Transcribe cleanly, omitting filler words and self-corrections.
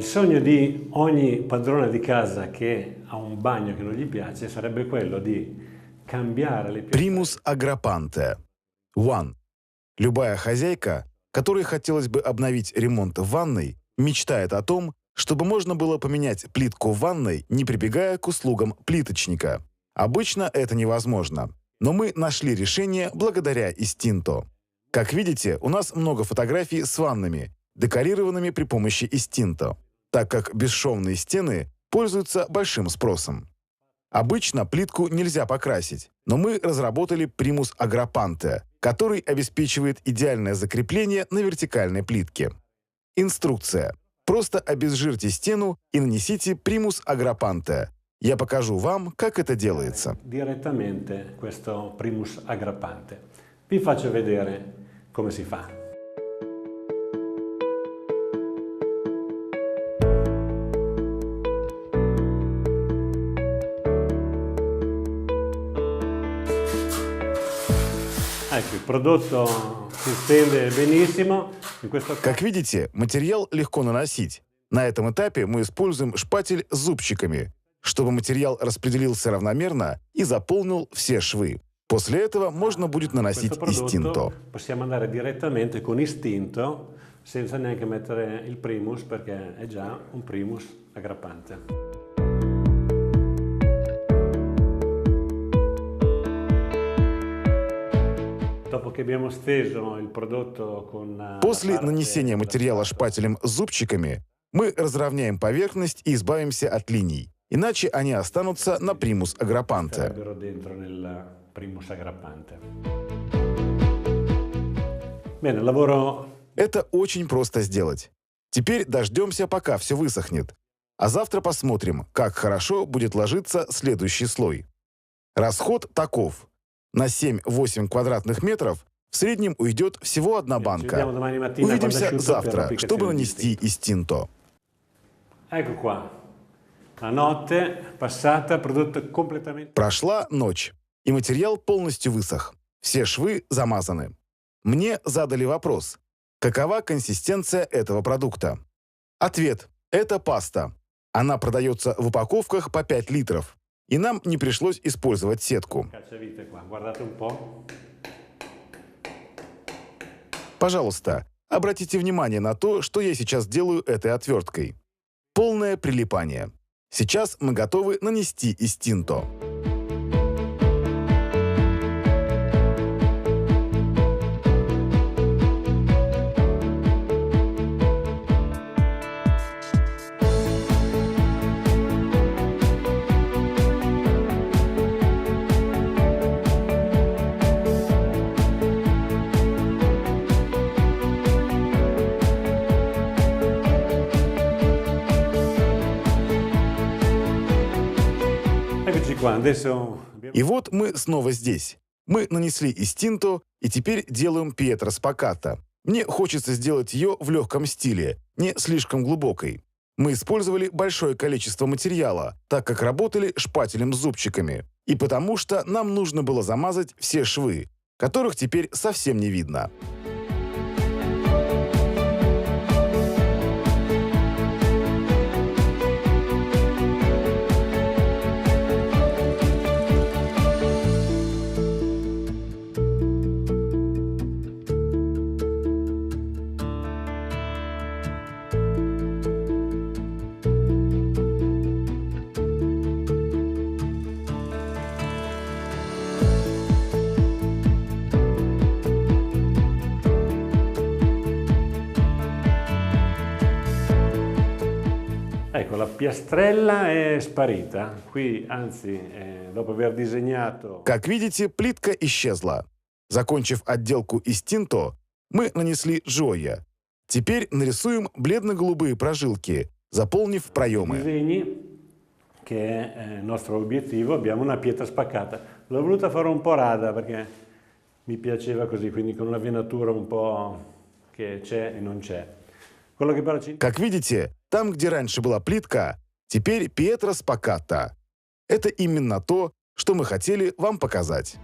Il sogno di ogni padrone di casa che ha un bagno che non gli piace sarebbe quello di cambiare le Примус агропанте. One. Любая хозяйка, которой хотелось бы обновить ремонт в ванной, мечтает о том, чтобы можно было поменять плитку в ванной, не прибегая к услугам плиточника. Обычно это невозможно, но мы нашли решение благодаря Истинто. Как видите, у нас много фотографий с ваннами, декорированными при помощи Истинто, так как бесшовные стены пользуются большим спросом. Обычно плитку нельзя покрасить, но мы разработали примус агропанте, который обеспечивает идеальное закрепление на вертикальной плитке. Инструкция. Просто обезжирьте стену и нанесите примус агропанте. Я покажу вам, как это делается. Direttamente questo primus aggrappante. Vi faccio vedere come si fa. Ecco, il prodotto si stende benissimo. Как видите, материал легко наносить. На этом этапе мы используем шпатель с зубчиками, чтобы материал распределился равномерно и заполнил все швы. После этого можно будет наносить Истинто. Possiamo andare direttamente con Istinto senza neanche mettere il primus perché è già un primus aggrappante. После нанесения материала шпателем с зубчиками мы разровняем поверхность и избавимся от линий, иначе они останутся на примус агропанте. Это очень просто сделать. Теперь дождемся, пока все высохнет. А завтра посмотрим, как хорошо будет ложиться следующий слой. Расход таков. На 7-8 квадратных метров в среднем уйдет всего одна банка. Увидимся завтра, чтобы нанести Истинто. Прошла ночь, и материал полностью высох. Все швы замазаны. Мне задали вопрос, какова консистенция этого продукта. Ответ – это паста. Она продается в упаковках по 5 литров. И нам не пришлось использовать сетку. Пожалуйста, обратите внимание на то, что я сейчас делаю этой отверткой. Полное прилипание. Сейчас мы готовы нанести Истинто. И вот мы снова здесь. Мы нанесли Истинто и теперь делаем пьетро спаккато. Мне хочется сделать ее в легком стиле, не слишком глубокой. Мы использовали большое количество материала, так как работали шпателем с зубчиками. И потому что нам нужно было замазать все швы, которых теперь совсем не видно. Ecco, la piastrella è sparita. Qui, anzi, dopo aver disegnato... Как видите, плитка исчезла. Закончив отделку Истинто, мы нанесли Джоя. Теперь нарисуем бледно-голубые прожилки, заполнив проемы. Disegni, che è il nostro obiettivo, abbiamo una pietra spaccata. L'ho voluta fare un po' rada perché mi piaceva così, quindi con una venatura un po' che c'è e non c'è. Как видите, там, где раньше была плитка, теперь пьетро спаккато. Это именно то, что мы хотели вам показать.